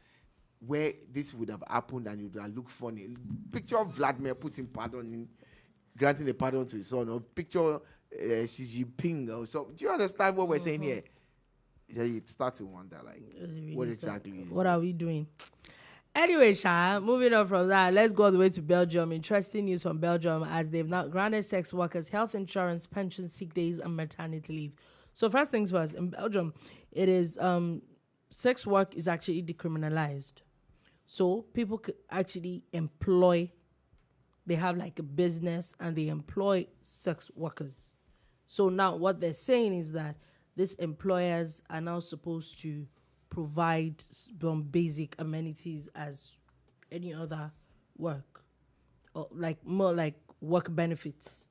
where this would have happened and it would have looked funny. Picture Vladimir Putin granting a pardon to his son, or picture Xi Jinping or something. Do you understand what we're saying here? So you start to wonder, like, really what exactly is what this? are we doing? Anyway, Sha, moving on from that, let's go all the way to Belgium. Interesting news from Belgium as they've now granted sex workers health insurance, pension, sick days, and maternity leave. So first things first, in Belgium, it is sex work is actually decriminalized. So people could actually employ, they have like a business and they employ sex workers. So now what they're saying is that these employers are now supposed to provide some basic amenities as any other work, or like more like work benefits.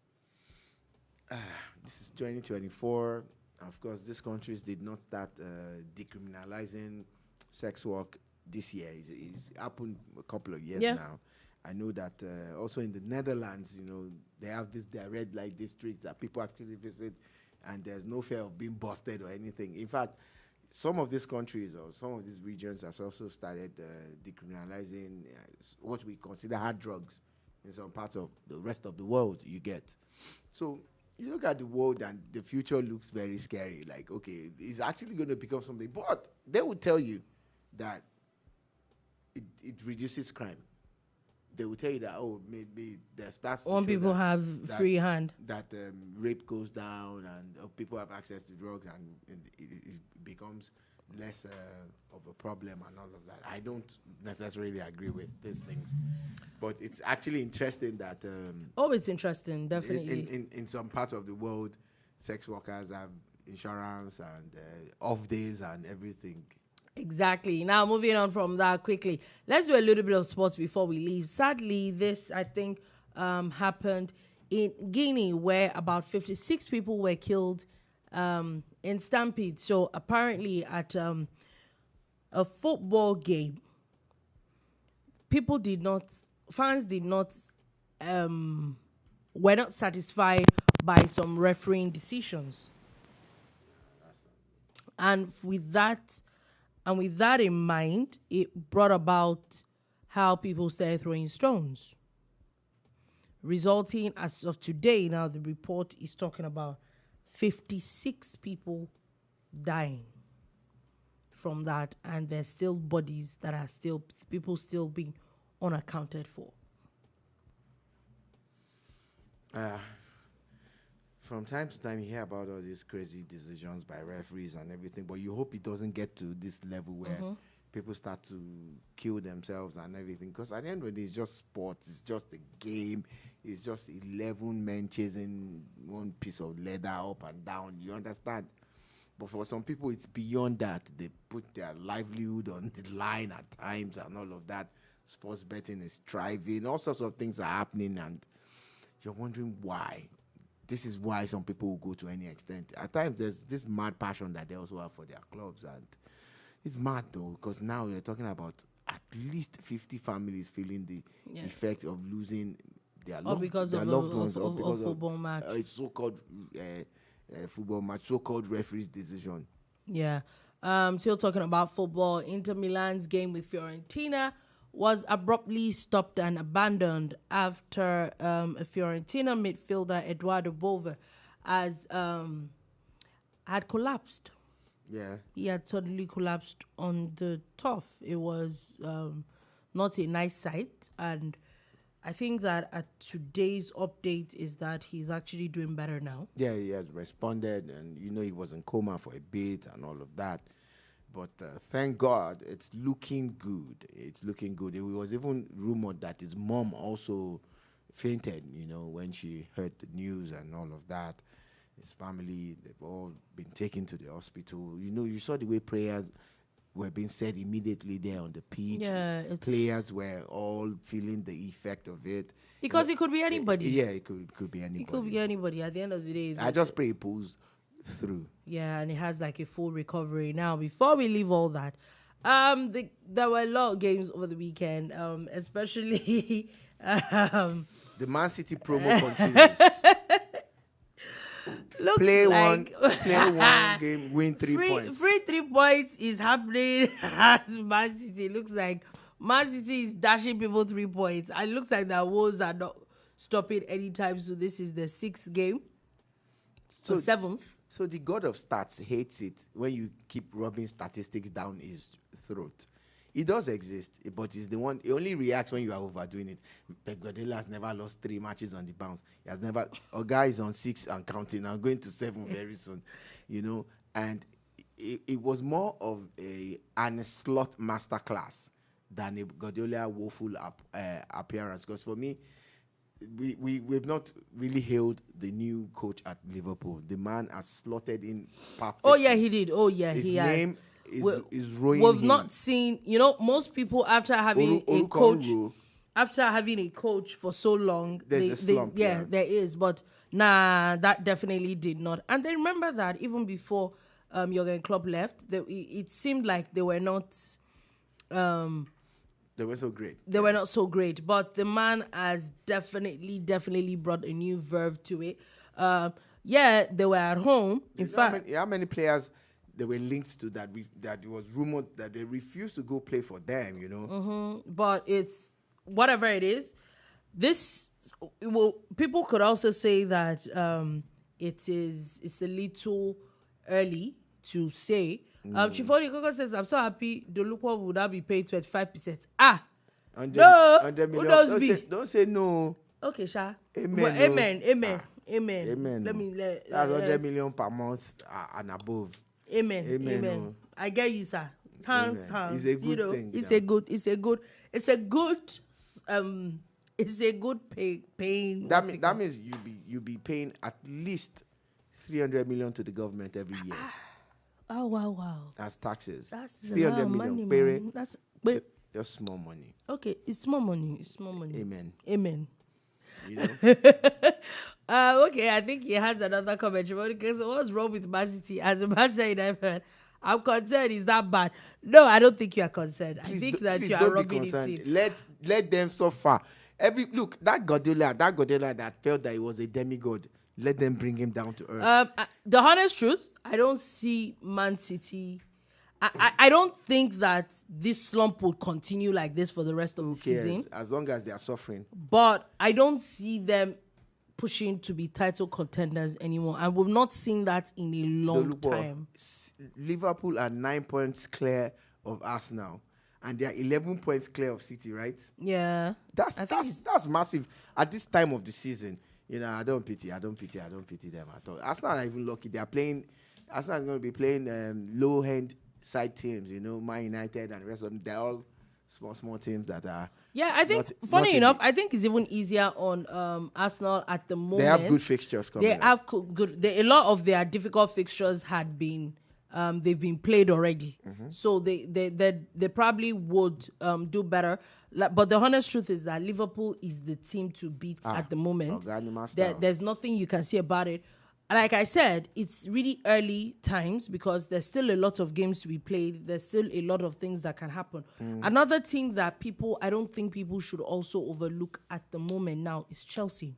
This is 2024. Of course, these countries did not start decriminalizing sex work this year. It's happened a couple of years now. I know that also in the Netherlands, they have their red light districts that people actually visit, and there's no fear of being busted or anything. In fact, some of these countries or some of these regions have also started decriminalizing what we consider hard drugs in some parts of the rest of the world you get. So you look at the world and the future looks very scary. Like, okay, it's actually going to become something. But they will tell you that it reduces crime. They will tell you that, maybe there starts to When people have free hand. That rape goes down and people have access to drugs and it becomes less of a problem and all of that. I don't necessarily agree with these things. But it's actually interesting that... it's interesting, definitely. In some parts of the world, sex workers have insurance and off days and everything. Exactly. Now, moving on from that quickly, let's do a little bit of sports before we leave. Sadly, this, I think, happened in Guinea, where about 56 people were killed in stampede. So apparently at a football game, fans were not satisfied by some refereeing decisions. And with that in mind, it brought about how people started throwing stones, resulting, as of today, now the report is talking about 56 people dying from that, and there's still bodies that are people still being unaccounted for. From time to time, you hear about all these crazy decisions by referees and everything, but you hope it doesn't get to this level where people start to kill themselves and everything. Because at the end of the day, it's just sports. It's just a game. It's just 11 men chasing one piece of leather up and down. You understand? But for some people, it's beyond that. They put their livelihood on the line at times and all of that. Sports betting is thriving. All sorts of things are happening, and you're wondering why. This is why some people will go to any extent. At times, there's this mad passion that they also have for their clubs, and it's mad though, because now we're talking about at least 50 families feeling the effect of losing their because their of loved a, ones, of, of football match. A so-called football match, so-called referee's decision. Yeah. Still talking about football, Inter Milan's game with Fiorentina was abruptly stopped and abandoned after a Fiorentina midfielder, Eduardo Bove, had collapsed. Yeah. He had suddenly collapsed on the turf. It was not a nice sight, and I think that at today's update is that he's actually doing better now. Yeah, he has responded, and he was in coma for a bit and all of that. But thank God, it's looking good. It's looking good. It was even rumored that his mom also fainted, when she heard the news and all of that. His family, they've all been taken to the hospital. You saw the way prayers were being said immediately there on the pitch. Yeah, players were all feeling the effect of it. Because it could be anybody. It could be anybody. It could be anybody. At the end of the day, I just pray he pulls through. Yeah, and it has like a full recovery. Now, before we leave all that, there were a lot of games over the weekend, especially the Man City promo continues. Play one game, win 3 points. Free 3 points is happening at Man City. It looks like Man City is dashing people 3 points. And it looks like the Wolves are not stopping anytime. So this is the 6th game. So 7th. So the god of stats hates it when you keep rubbing statistics down his throat. It does exist, but he's the one. He only reacts when you are overdoing it. Pep Guardiola has never lost 3 matches on the bounce. He has never. A guy is on 6 and counting. I'm going to 7 very soon, And it was more of an slot masterclass than a Guardiola woeful appearance. Because for me, we've not really hailed the new coach at Liverpool. The man has slotted in perfectly. Oh yeah, he did. Oh yeah, his he name has. Is rowing. We've not seen. Most people after having a coach, for so long, there's a slump. Yeah, there is. But nah, that definitely did not. And then remember that even before Jurgen Klopp left, it seemed like they were not. They were so great. They were not so great, but the man has definitely brought a new verve to it. They were at home. In fact, how many players they were linked to that it was rumored that they refused to go play for them, Mm-hmm. But it's whatever it is. People could also say that it's a little early to say. Chifori Koko says, I'm so happy Dolupo would not be paid 25%. Don't say no. Okay, Sha. Amen. Well, amen. Amen. That's 100 million per month and above. Amen. I get you, sir. Thanks. It's a good thing. It's a good paying. That means you be paying at least 300 million to the government every year. Oh wow. That's taxes. That's 300 million. Money, that's just small money. Okay, it's small money. Amen. Okay, I think he has another comment. Because what's wrong with Man City? As a Manchester United, I'm concerned. Is that bad? No, I don't think you are concerned. I think that you are rubbing it in. Let them suffer. That Guardiola that felt that he was a demigod. Let them bring him down to earth. The honest truth, I don't see Man City. I don't think that this slump will continue like this for the rest of the season. As long as they are suffering. But I don't see them pushing to be title contenders anymore. And we've not seen that in a long time. Liverpool are 9 points clear of Arsenal. And they are 11 points clear of City, right? Yeah. That's massive at this time of the season. I don't pity them at all. Arsenal are even lucky. Arsenal is going to be playing low-end side teams, Man United and the rest of them. They're all small teams that are... Yeah, I think, funny enough, I think it's even easier on Arsenal at the moment. They have good fixtures coming up. They have good... A lot of their difficult fixtures had been... they've been played already. Mm-hmm. So they probably would do better. But the honest truth is that Liverpool is the team to beat at the moment. There's nothing you can say about it. like I said, it's really early times because there's still a lot of games to be played. There's still a lot of things that can happen. Another team that I don't think people should also overlook at the moment now is Chelsea.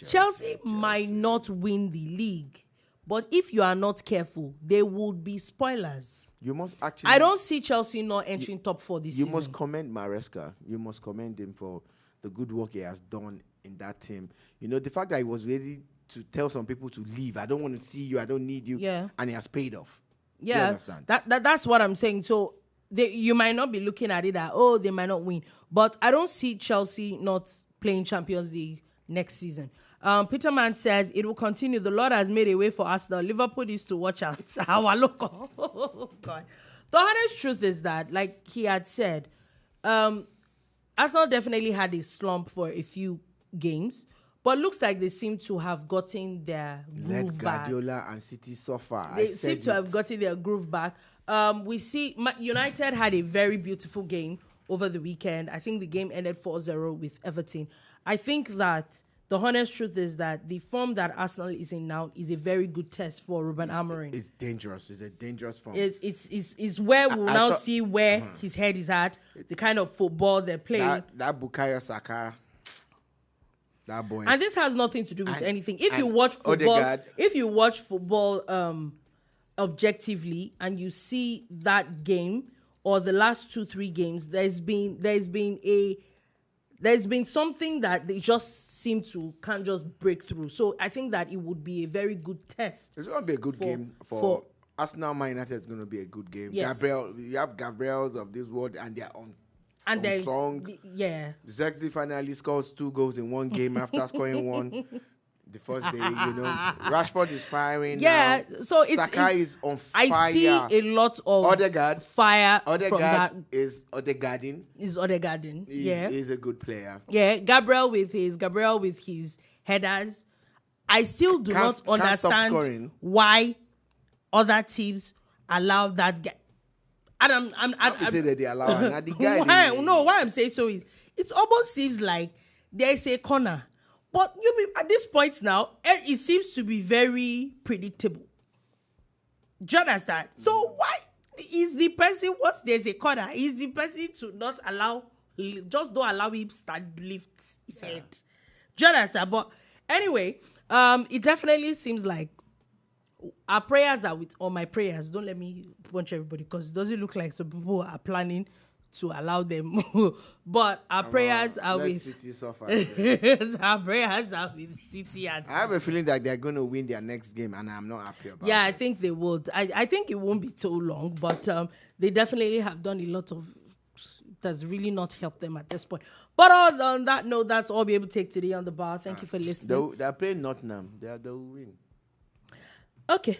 Chelsea might not win the league, but if you are not careful, they would be spoilers. You must actually... I don't see Chelsea not entering top 4 this season. You must commend Maresca. You must commend him for the good work he has done in that team. You know, the fact that he was ready to tell some people to leave. I don't want to see you. I don't need you. Yeah. And he has paid off. Yeah. Do you understand? That's what I'm saying. So you might not be looking at it that, they might not win. But I don't see Chelsea not playing Champions League next season. Peterman says it will continue. The Lord has made a way for us. The Liverpool is to watch out. Our local. Oh, God. The honest truth is that, like he had said, Arsenal definitely had a slump for a few games, but looks like they seem to have gotten their groove back. Let Guardiola and City suffer. They seem to have gotten their groove back. We see United had a very beautiful game over the weekend. I think the game ended 4-0 with Everton. I think that the honest truth is that the form that Arsenal is in now is a very good test for Ruben Amorim. It's dangerous. It's a dangerous form. It's where we'll now see where his head is at, the kind of football they're playing. That Bukayo Saka, that boy. And this has nothing to do with anything. If you watch football, objectively, and you see that game or the last 2-3 games, there's been something that they just seem to can't just break through. So I think that it would be a very good test. It's going to be a good game for Arsenal. Man United is going to be a good game. Yes. You have Gabriels of this world, and they're on. And there's song. Yeah. Zexi finally scores 2 goals in one game after scoring one the first day. You know, Rashford is firing. Yeah. Now. So Saka is on fire. I see a lot of fire from that. Is Odegaarding. He's a good player. Yeah. Gabriel with his headers. I still do not understand why other teams allow that guy. And I'm say that they allow the guy. Why I'm saying so is it almost seems like there's a corner, but at this point now it seems to be very predictable. Do you understand? So why is the person once there's a corner is the person to not allow, just don't allow him lift his head? Do you understand? But anyway, it definitely seems like our prayers are with, or my prayers, don't let me bunch everybody because it doesn't look like some people are planning to allow them. But our prayers are with City suffer. Our prayers are with City. And I have a feeling that they're going to win their next game, and I'm not happy about it. Yeah, I think they would. I think it won't be too long, but they definitely have done a lot of that's really not helped them at this point. But on that note, that's all we'll be able to take today on the bar. Thank you for listening. They're playing Nottingham. They'll win. Okay.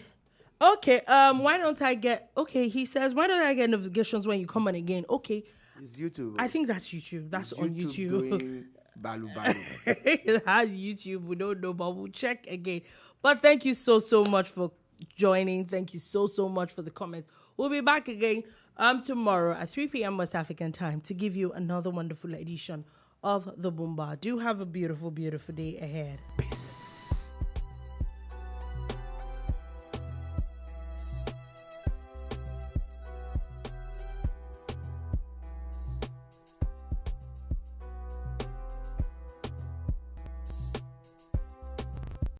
Why don't I get... Okay, he says, why don't I get notifications when you come on again? Okay. It's YouTube. I think that's YouTube. That's on YouTube. Doing balu. It has YouTube. We don't know, but we'll check again. But thank you so much for joining. Thank you so much for the comments. We'll be back again tomorrow at 3 p.m. West African time to give you another wonderful edition of The Boom Bar. Do have a beautiful, beautiful day ahead. Peace.